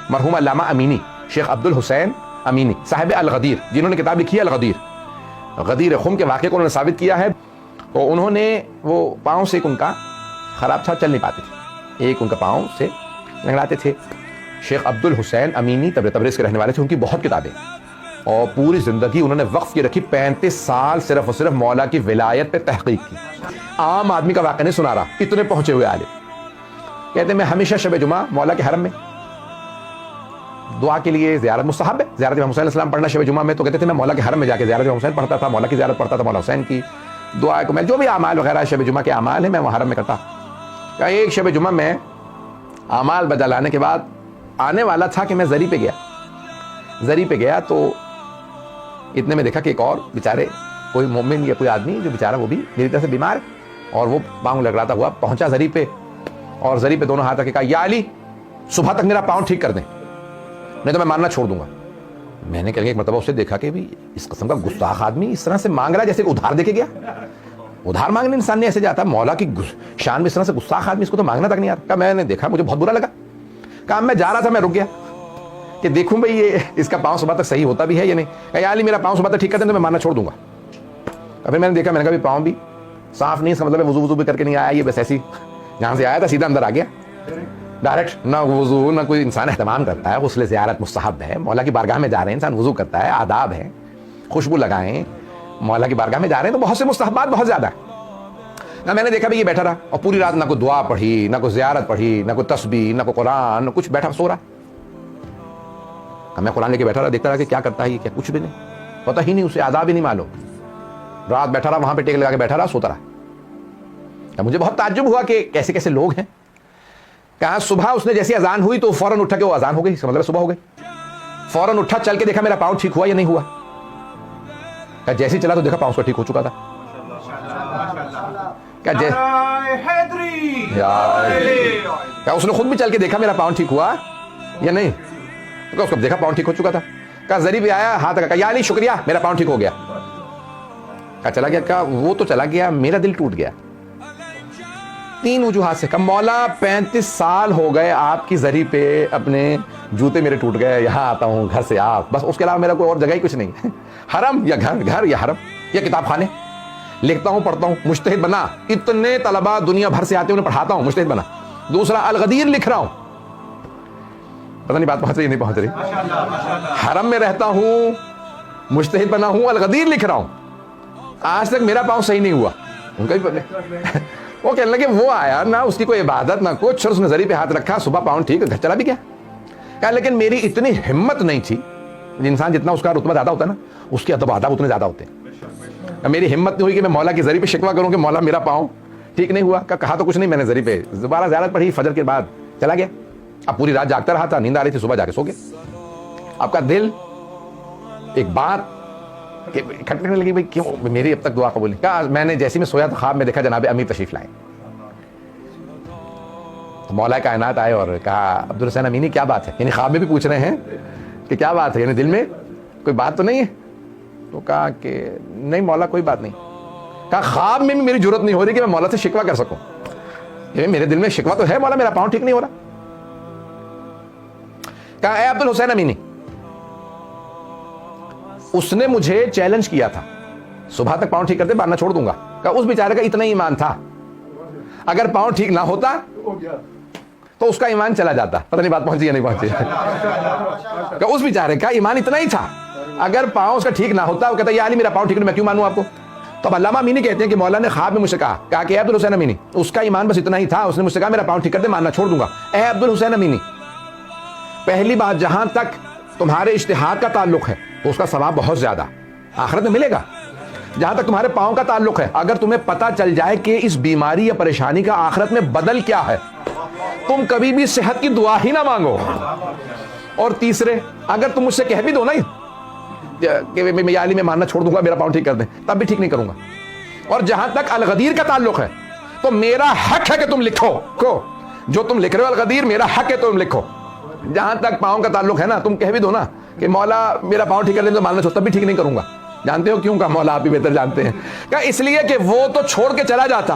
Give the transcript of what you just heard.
مرحوم علامہ امینی شیخ عبد الحسین امینی صاحب الغدیر، جنہوں نے کتاب لکھی ہے الغدیر، غدیر خم کے واقعے کو انہوں نے ثابت کیا ہے. اور انہوں نے وہ پاؤں سے ایک ان کا خراب تھا، چل نہیں پاتے تھے، ایک ان کا پاؤں سے لنگڑاتے تھے. شیخ عبد الحسین امینی تبریز کے رہنے والے تھے. ان کی بہت کتابیں اور پوری زندگی انہوں نے وقف کی رکھی. 35 سال صرف اور صرف مولا کی ولایت پہ تحقیق کی. عام آدمی کا واقعہ نہیں سنا رہا، اتنے پہنچے ہوئے عالم. کہتے ہیں میں ہمیشہ شب جمعہ مولا کے حرم میں دعا کے لیے، زیارت مستحب ہے، زیارت امام حسین علیہ السلام پڑھنا شب جمعہ میں. تو کہتے تھے میں مولا کے حرم میں جا کے زیارت امام حسین پڑھتا تھا، مولا کی زیارت پڑھتا تھا، مولا حسین کی دعا کو میں جو بھی اعمال وغیرہ شب جمعہ کے اعمال ہیں میں وہ حرم میں کرتا. کہ ایک شب جمعہ میں اعمال بجا لانے کے بعد آنے والا تھا کہ میں زری پہ گیا تو اتنے میں دیکھا کہ ایک اور بیچارے کوئی مومن یا کوئی آدمی جو بیچارہ وہ بھی میری طرح سے بیمار ہے اور وہ پاؤں لگڑاتا ہوا پہنچا زری پہ، اور زری پہ دونوں ہاتھ رکھ کے کہا یا علی صبح تک میرا پاؤں ٹھیک کر دیں نہیں تو میں ماننا چھوڑ دوں گا. میں نے کر کے ایک مرتبہ اسے دیکھا کہ بھی اس قسم کا گستاخ آدمی اس طرح سے مانگ رہا ہے جیسے ادھار دے کے گیا. ادھار مانگنے انسان نے ایسے جاتا ہے، مولا کی شان میں اس طرح سے گستاخ آدمی، اس کو تو مانگنا تک نہیں آتا. میں نے دیکھا مجھے بہت برا لگا. کہا میں جا رہا تھا، میں رک گیا کہ دیکھوں بھئی یہ اس کا پاؤں صبح تک صحیح ہوتا بھی ہے یا نہیں. کہ یا علی میرا پاؤں صبح تک ٹھیک کر دیں تو میں ماننا چھوڑ دوں گا. پھر میں نے دیکھا، میں نے کہا بھی پاؤں بھی صاف نہیں، اس کا مطلب وضو بھی کر کے نہیں آیا، یہ بس ایسی جہاں سے آیا تھا سیدھا اندر آ گیا ڈائریکٹ. نہ وضو نہ کوئی انسان اہتمام کرتا ہے. غسل زیارت مستحب ہے، مولا کی بارگاہ میں جا رہے ہیں انسان وضو کرتا ہے، آداب ہے، خوشبو لگائیں، مولا کی بارگاہ میں جا رہے ہیں تو بہت سے مستحبات بہت زیادہ ہے. نہ میں نے دیکھا بھی یہ بیٹھا رہا اور پوری رات نہ کوئی دعا پڑھی، نہ کوئی زیارت پڑھی، نہ کوئی تسبیح، نہ کوئی قرآن، نہ کچھ، بیٹھا سو رہا. میں قرآن لے کے بیٹھا رہا، دیکھتا رہا کہ کیا کرتا ہے یہ، کیا کچھ بھی نہیں پتہ ہی نہیں، اسے آداب ہی نہیں معلوم. رات بیٹھا رہا وہاں پہ ٹیک لگا کے بیٹھا رہا، سوتا رہا. مجھے بہت تعجب ہوا کہ کیسے کیسے لوگ ہیں. کہا صبح اس نے جیسی اذان ہوئی تو فوراً اٹھا کے وہ اذان ہو گئی، اس کا مطلب صبح ہو گئی. فوراً اٹھا چل کے دیکھا میرا پاؤں ٹھیک ہوا یا نہیں ہوا. کہا جیسے ہی چلا تو دیکھا پاؤں اس کا ٹھیک ہو چکا تھا. کہا اس نے خود بھی چل کے دیکھا میرا پاؤں ٹھیک ہوا یا نہیں. تو اس کو دیکھا پاؤں ٹھیک ہو چکا تھا. کہا زری بھی آیا ہاتھ کہا یا علی شکریہ میرا پاؤں ٹھیک ہو گیا. کہا چلا گیا. کہا وہ تو چلا گیا، میرا دل ٹوٹ گیا 3 وجوہات سے. کہا مولا 35 سال ہو گئے آپ کی زری پہ، اپنے جوتے میرے ٹوٹ گئے، یہاں آتا ہوں گھر سے آپ، بس اس کے علاوہ میرا کوئی اور جگہ ہی کچھ نہیں. حرم یا گھر یا حرم یا کتاب خانے، لکھتا ہوں پڑھتا ہوں، مجتہد بنا. اتنے طلباء دنیا بھر سے آتے ہیں انہیں پڑھاتا ہوں، مجتہد بنا. دوسرا الغدیر لکھ رہا ہوں، پتہ نہیں بات پہنچ رہی نہیں پہنچ رہی. حرم میں رہتا ہوں، مجتہد بنا ہوں، الغدیر لکھ رہا ہوں. آج تک میرا پاؤں صحیح نہیں ہوا. ان کا بھی وہ کہنے لگے وہ آیا نہ اس کی کوئی عبادت نہ کچھ، اور اس نے زری پہ ہاتھ رکھا، صبح پاؤں ٹھیک، گھر چلا بھی گیا. کہا لیکن میری اتنی ہمت نہیں تھی. انسان جتنا اس کا رتبہ زیادہ ہوتا ہے نا، اس کے ادب آداب اتنے زیادہ ہوتے ہیں. میری ہمت نہیں ہوئی کہ میں مولا کی زری پہ شکوہ کروں کہ مولا میرا پاؤں ٹھیک نہیں ہوا. کہا تو کچھ نہیں، میں نے زری پہ دوبارہ زیارت پڑھی، فجر کے بعد چلا گیا. اب پوری رات جاگتا رہا تھا، نیند آ رہی تھی، صبح جا کے سو گیا. آپ کا دل ایک بات کہ کھٹکنے لگی بھائی کیوں میری اب تک دعا قبول نہیں. کہا میں نے جیسے میں سویا تو خواب میں دیکھا جناب امیر تشریف لائے. تو مولا کائنات آئے اور کہا عبد الحسین امینی کیا بات ہے، یعنی خواب میں بھی پوچھ رہے ہیں کہ کیا بات ہے، یعنی دل میں کوئی بات تو نہیں ہے. تو کہا کہ نہیں مولا کوئی بات نہیں. کہا خواب میں بھی میری جرت نہیں ہو رہی کہ میں مولا سے شکوہ کر سکوں، یعنی میرے دل میں شکوہ تو ہے مولا میرا پاؤں ٹھیک نہیں ہو رہا. کہا اے عبد الحسین امینی، اس نے مجھے چیلنج کیا تھا صبح تک پاؤں ٹھیک کر دے ماننا چھوڑ دوں گا. کہا اس بیچارے کا اتنا ایمان تھا، اگر پاؤں ٹھیک نہ ہوتا تو اس کا ایمان چلا جاتا. پتہ نہیں بات پہنچی یا نہیں پہنچی. کہ اس بیچارے کا ایمان اتنا ہی تھا، اگر پاؤں اس کا ٹھیک نہ ہوتا وہ کہتا یا علی میرا پاؤں ٹھیک نہیں، میں کیوں مانوں آپ کو. تو اب علامہ امینی کہتے ہیں کہ مولا نے خواب میں مجھ سے کہا کہ عبد الحسین امینی، اس کا ایمان بس اتنا ہی تھا، اس نے مجھ سے کہا میرا پاؤں ٹھیک کر دے ماننا چھوڑ دوں گا. اے عبد الحسین امینی، پہلی بات جہاں تک تمہارے اجتہاد کا تعلق ہے تو اس کا ثواب بہت زیادہ آخرت میں ملے گا. جہاں تک تمہارے پاؤں کا تعلق ہے، اگر تمہیں پتہ چل جائے کہ اس بیماری یا پریشانی کا آخرت میں بدل کیا ہے، تم کبھی بھی صحت کی دعا ہی نہ مانگو. اور تیسرے، اگر تم مجھ سے کہہ بھی دو نا کہ یا علی میں ماننا چھوڑ دوں گا میرا پاؤں ٹھیک کر دیں، تب بھی ٹھیک نہیں کروں گا. اور جہاں تک الغدیر کا تعلق ہے تو میرا حق ہے کہ تم لکھو کو جو تم لکھ رہے ہو الغدیر میرا حق ہے تم لکھو. جہاں تک پاؤں کا تعلق ہے نا، تم کہہ بھی دو نا کہ مولا میرا پاؤں ٹھیک کر دیں تو ماننا چھوڑ، تب بھی ٹھیک نہیں کروں گا. جانتے ہو کیوں؟ کا مولا آپ ہی بہتر جانتے ہیں. کہ اس لیے کہ وہ تو چھوڑ کے چلا جاتا